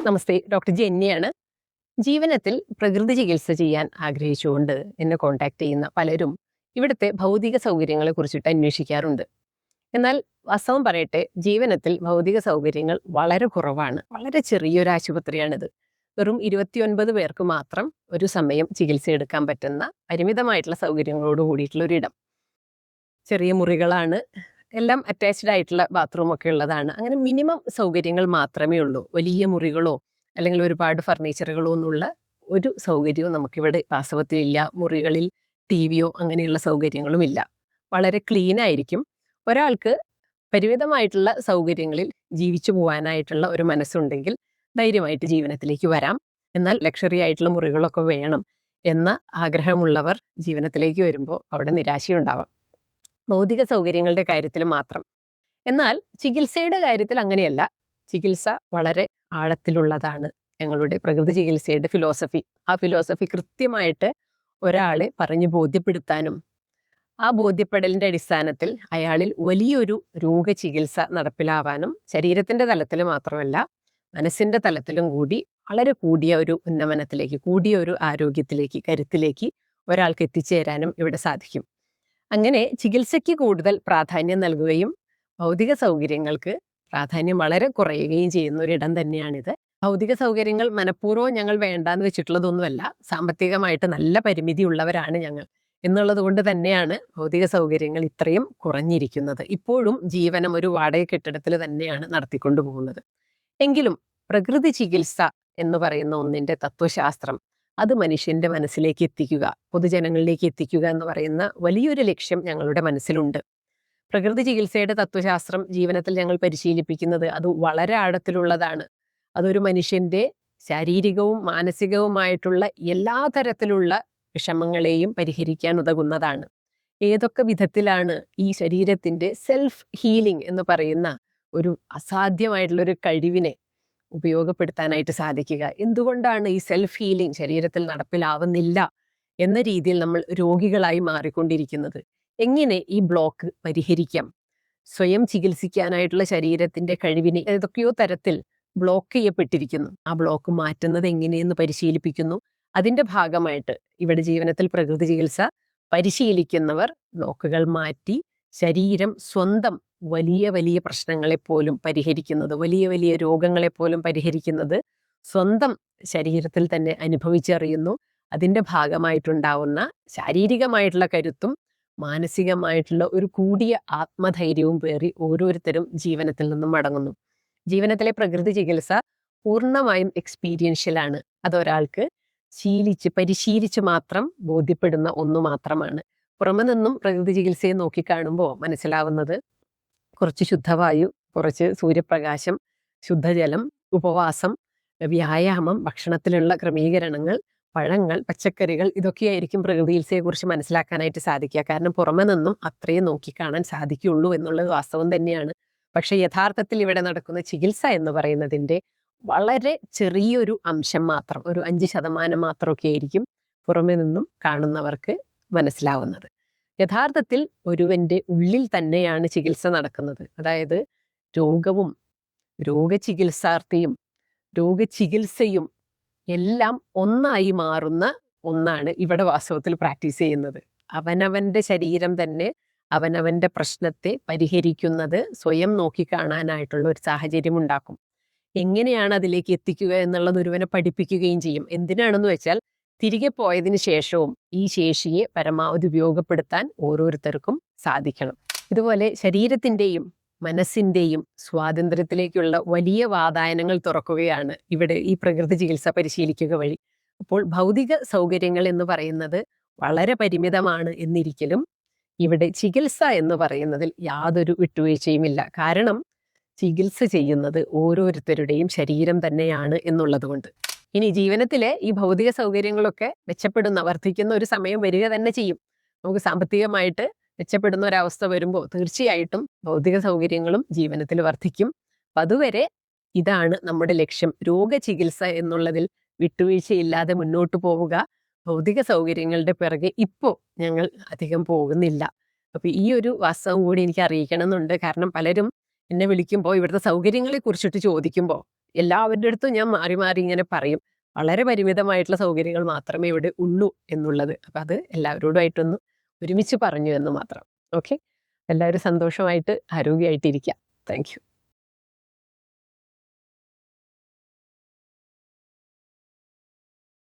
നമസ്തേ, doctor ജെന്നിയാണ്. ജീവനത്തിൽ പ്രകൃതി ചികിത്സ ചെയ്യാൻ ആഗ്രഹിച്ചുകൊണ്ട് എന്നെ കോൺടാക്ട് ചെയ്യുന്ന പലരും ഇവിടുത്തെ ഭൗതിക സൗകര്യങ്ങളെ കുറിച്ചിട്ട് അന്വേഷിക്കാറുണ്ട്. എന്നാൽ വാസ്തവം പറയട്ടെ, ജീവനത്തിൽ ഭൗതിക സൗകര്യങ്ങൾ വളരെ കുറവാണ്. വളരെ ചെറിയൊരു ആശുപത്രിയാണിത്. വെറും 29 പേർക്ക് മാത്രം ഒരു സമയം ചികിത്സ എടുക്കാൻ പറ്റുന്ന പരിമിതമായിട്ടുള്ള സൗകര്യങ്ങളോട് കൂടിയിട്ടുള്ള ഒരിടം. ചെറിയ മുറികളാണ്, എല്ലാം അറ്റാച്ച്ഡ് ആയിട്ടുള്ള ബാത്റൂം ഒക്കെ ഉള്ളതാണ്. അങ്ങനെ മിനിമം സൗകര്യങ്ങൾ മാത്രമേ ഉള്ളൂ. വലിയ മുറികളോ അല്ലെങ്കിൽ ഒരുപാട് ഫർണിച്ചറുകളോ ഒന്നുള്ള ഒരു സൗകര്യവും നമുക്കിവിടെ വാസ്തവത്തിലില്ല. മുറികളിൽ ടിവിയോ അങ്ങനെയുള്ള സൗകര്യങ്ങളുമില്ല. വളരെ ക്ലീൻ ആയിരിക്കും. ഒരാൾക്ക് പരിമിതമായിട്ടുള്ള സൗകര്യങ്ങളിൽ ജീവിച്ചു പോകാനായിട്ടുള്ള ഒരു മനസ്സുണ്ടെങ്കിൽ ധൈര്യമായിട്ട് ജീവനത്തിലേക്ക് വരാം. എന്നാൽ ലക്ഷറി ആയിട്ടുള്ള മുറികളൊക്കെ വേണം എന്ന ആഗ്രഹമുള്ളവർ ജീവനത്തിലേക്ക് വരുമ്പോൾ അവിടെ നിരാശയുണ്ടാവാം. ഭൗതിക സൗകര്യങ്ങളുടെ കാര്യത്തിൽ മാത്രം. എന്നാൽ ചികിത്സയുടെ കാര്യത്തിൽ അങ്ങനെയല്ല. ചികിത്സ വളരെ ആഴത്തിലുള്ളതാണ്. ഞങ്ങളുടെ പ്രകൃതി ചികിത്സയുടെ ഫിലോസഫി. ആ ഫിലോസഫി കൃത്യമായിട്ട് ഒരാളെ പറഞ്ഞു ബോധ്യപ്പെടുത്താനും ആ ബോധ്യപ്പെടലിന്റെ അടിസ്ഥാനത്തിൽ അയാളിൽ വലിയൊരു രോഗചികിത്സ നടപ്പിലാവാനും ശരീരത്തിന്റെ തലത്തിൽ മാത്രമല്ല മനസ്സിന്റെ തലത്തിലും കൂടി വളരെ കൂടിയ ഒരു ഉന്നമനത്തിലേക്ക്, കൂടിയ ഒരു ആരോഗ്യത്തിലേക്ക്, കരുത്തിലേക്ക് ഒരാൾക്ക് എത്തിച്ചേരാനും ഇവിടെ സാധിക്കും. അങ്ങനെ ചികിത്സയ്ക്ക് കൂടുതൽ പ്രാധാന്യം നൽകുകയും ഭൗതിക സൗകര്യങ്ങൾക്ക് പ്രാധാന്യം വളരെ കുറയുകയും ചെയ്യുന്ന ഒരിടം തന്നെയാണിത്. ഭൗതിക സൗകര്യങ്ങൾ മനഃപൂർവ്വം ഞങ്ങൾ വേണ്ടാന്ന് വെച്ചിട്ടുള്ളതൊന്നുമല്ല. സാമ്പത്തികമായിട്ട് നല്ല പരിമിതി ഉള്ളവരാണ് ഞങ്ങൾ എന്നുള്ളത് കൊണ്ട് തന്നെയാണ് ഭൗതിക സൗകര്യങ്ങൾ ഇത്രയും കുറഞ്ഞിരിക്കുന്നത്. ഇപ്പോഴും ജീവനം ഒരു വാടക കെട്ടിടത്തിൽ തന്നെയാണ് നടത്തിക്കൊണ്ടു പോകുന്നത്. എങ്കിലും പ്രകൃതി ചികിത്സ എന്ന് പറയുന്ന ഒന്നിന്റെ തത്വശാസ്ത്രം, അത് മനുഷ്യന്റെ മനസ്സിലേക്ക് എത്തിക്കുക, പൊതുജനങ്ങളിലേക്ക് എത്തിക്കുക എന്ന് പറയുന്ന വലിയൊരു ലക്ഷ്യം ഞങ്ങളുടെ മനസ്സിലുണ്ട്. പ്രകൃതി ചികിത്സയുടെ തത്വശാസ്ത്രം ജീവനത്തിൽ ഞങ്ങൾ പരിശീലിപ്പിക്കുന്നത് അത് വളരെ ആഴത്തിലുള്ളതാണ്. അതൊരു മനുഷ്യന്റെ ശാരീരികവും മാനസികവുമായിട്ടുള്ള എല്ലാ തരത്തിലുള്ള വിഷമങ്ങളെയും പരിഹരിക്കാൻ ഉതകുന്നതാണ്. ഏതൊക്കെ വിധത്തിലാണ് ഈ ശരീരത്തിന്റെ സെൽഫ് ഹീലിംഗ് എന്ന് പറയുന്ന ഒരു അസാധ്യമായിട്ടുള്ളൊരു കഴിവിനെ ഉപയോഗപ്പെടുത്താനായിട്ട് സാധിക്കുക? എന്തുകൊണ്ടാണ് ഈ സെൽഫ് ഹീലിംഗ് ശരീരത്തിൽ നടപ്പിലാവുന്നില്ല എന്ന രീതിയിൽ നമ്മൾ രോഗികളായി മാറിക്കൊണ്ടിരിക്കുന്നത്? എങ്ങനെ ഈ ബ്ലോക്ക് പരിഹരിക്കാം? സ്വയം ചികിത്സിക്കാനായിട്ടുള്ള ശരീരത്തിന്റെ കഴിവിനെ ഏതൊക്കെയോ തരത്തിൽ ബ്ലോക്ക് ചെയ്യപ്പെട്ടിരിക്കുന്നു. ആ ബ്ലോക്ക് മാറ്റുന്നത് എങ്ങനെയെന്ന് പരിശീലിപ്പിക്കുന്നു. അതിന്റെ ഭാഗമായിട്ട് ഇവിടെ ജീവനത്തിൽ പ്രകൃതി ചികിത്സ പരിശീലിക്കുന്നവർ ബ്ലോക്കുകൾ മാറ്റി ശരീരം സ്വന്തം വലിയ വലിയ പ്രശ്നങ്ങളെപ്പോലും പരിഹരിക്കുന്നത്, വലിയ വലിയ രോഗങ്ങളെപ്പോലും പരിഹരിക്കുന്നത് സ്വന്തം ശരീരത്തിൽ തന്നെ അനുഭവിച്ചറിയുന്നു. അതിൻ്റെ ഭാഗമായിട്ടുണ്ടാവുന്ന ശാരീരികമായിട്ടുള്ള കരുത്തും മാനസികമായിട്ടുള്ള ഒരു കൂടിയ ആത്മധൈര്യവും പേറി ഓരോരുത്തരും ജീവനത്തിൽ നിന്നും മടങ്ങുന്നു. ജീവനത്തിലെ പ്രകൃതി ചികിത്സ പൂർണ്ണമായും എക്സ്പീരിയൻഷ്യലാണ്. അതൊരാൾക്ക് പരിശീലിച്ച് മാത്രം ബോധ്യപ്പെടുന്ന ഒന്നു മാത്രമാണ്. പുറമെ നിന്നും പ്രകൃതി ചികിത്സയെ നോക്കിക്കാണുമ്പോൾ മനസ്സിലാവുന്നത് കുറച്ച് ശുദ്ധവായു, കുറച്ച് സൂര്യപ്രകാശം, ശുദ്ധജലം, ഉപവാസം, വ്യായാമം, ഭക്ഷണത്തിലുള്ള ക്രമീകരണങ്ങൾ, പഴങ്ങൾ, പച്ചക്കറികൾ, ഇതൊക്കെയായിരിക്കും പ്രകൃതി ചികിത്സയെക്കുറിച്ച് മനസ്സിലാക്കാനായിട്ട് സാധിക്കുക. കാരണം പുറമെ നിന്നും അത്രയും നോക്കിക്കാണാൻ സാധിക്കുകയുള്ളൂ എന്നുള്ളത് വാസ്തവം തന്നെയാണ്. പക്ഷെ യഥാർത്ഥത്തിൽ ഇവിടെ നടക്കുന്ന ചികിത്സ എന്ന് പറയുന്നതിൻ്റെ വളരെ ചെറിയൊരു അംശം മാത്രം, ഒരു 5% മാത്രമൊക്കെ ആയിരിക്കും പുറമെ നിന്നും കാണുന്നവർക്ക് മനസ്സിലാവുന്നത്. യഥാർത്ഥത്തിൽ ഒരുവന്റെ ഉള്ളിൽ തന്നെയാണ് ചികിത്സ നടക്കുന്നത്. അതായത് രോഗവും രോഗചികിത്സാർത്ഥിയും രോഗചികിത്സയും എല്ലാം ഒന്നായി മാറുന്ന ഒന്നാണ് ഇവിടെ വാസ്തവത്തിൽ പ്രാക്ടീസ് ചെയ്യുന്നത്. അവനവന്റെ ശരീരം തന്നെ അവനവന്റെ പ്രശ്നത്തെ പരിഹരിക്കുന്നത് സ്വയം നോക്കിക്കാണാനായിട്ടുള്ള ഒരു സാഹചര്യം ഉണ്ടാക്കും. എങ്ങനെയാണ് അതിലേക്ക് എത്തിക്കുക എന്നുള്ളത് ഒരുവനെ പഠിപ്പിക്കുകയും ചെയ്യും. എന്തിനാണെന്ന് വെച്ചാൽ തിരികെ പോയതിന് ശേഷവും ഈ ശേഷിയെ പരമാവധി ഉപയോഗപ്പെടുത്താൻ ഓരോരുത്തർക്കും സാധിക്കണം. ഇതുപോലെ ശരീരത്തിൻ്റെയും മനസ്സിൻ്റെയും സ്വാതന്ത്ര്യത്തിലേക്കുള്ള വലിയ വാതായനങ്ങൾ തുറക്കുകയാണ് ഇവിടെ ഈ പ്രകൃതി ചികിത്സ പരിശീലിക്കുക വഴി. അപ്പോൾ ഭൗതിക സൗകര്യങ്ങൾ എന്ന് പറയുന്നത് വളരെ പരിമിതമാണ് എന്നിരിക്കലും ഇവിടെ ചികിത്സ എന്ന് പറയുന്നതിൽ യാതൊരു വിട്ടുവീഴ്ചയുമില്ല. കാരണം ചികിത്സ ചെയ്യുന്നത് ഓരോരുത്തരുടെയും ശരീരം തന്നെയാണ് എന്നുള്ളത് കൊണ്ട്. ഇനി ജീവനത്തിലെ ഈ ഭൗതിക സൗകര്യങ്ങളൊക്കെ മെച്ചപ്പെടുന്ന, വർദ്ധിക്കുന്ന ഒരു സമയം വരിക തന്നെ ചെയ്യും. നമുക്ക് സാമ്പത്തികമായിട്ട് മെച്ചപ്പെടുന്ന ഒരവസ്ഥ വരുമ്പോൾ തീർച്ചയായിട്ടും ഭൗതിക സൗകര്യങ്ങളും ജീവനത്തിൽ വർദ്ധിക്കും. അപ്പം അതുവരെ ഇതാണ് നമ്മുടെ ലക്ഷ്യം. രോഗചികിത്സ എന്നുള്ളതിൽ വിട്ടുവീഴ്ചയില്ലാതെ മുന്നോട്ട് പോവുക. ഭൗതിക സൗകര്യങ്ങളുടെ പിറകെ ഇപ്പോൾ ഞങ്ങൾ അധികം പോകുന്നില്ല. അപ്പം ഈ ഒരു വാസ്തവം കൂടി എനിക്ക് അറിയിക്കണം എന്നുണ്ട്. കാരണം പലരും എന്നെ വിളിക്കുമ്പോൾ ഇവിടുത്തെ സൗകര്യങ്ങളെ കുറിച്ചിട്ട് ചോദിക്കുമ്പോൾ എല്ലാവരുടെ അടുത്തും ഞാൻ മാറി മാറി ഇങ്ങനെ പറയും വളരെ പരിമിതമായിട്ടുള്ള സൗകര്യങ്ങൾ മാത്രമേ ഇവിടെ ഉള്ളൂ എന്നുള്ളത്. അപ്പം അത് എല്ലാവരോടുമായിട്ടൊന്ന് ഒരുമിച്ച് പറഞ്ഞു എന്ന് മാത്രം. ഓക്കെ, എല്ലാവരും സന്തോഷമായിട്ട് ആരോഗ്യമായിട്ടിരിക്കുക. Thank you.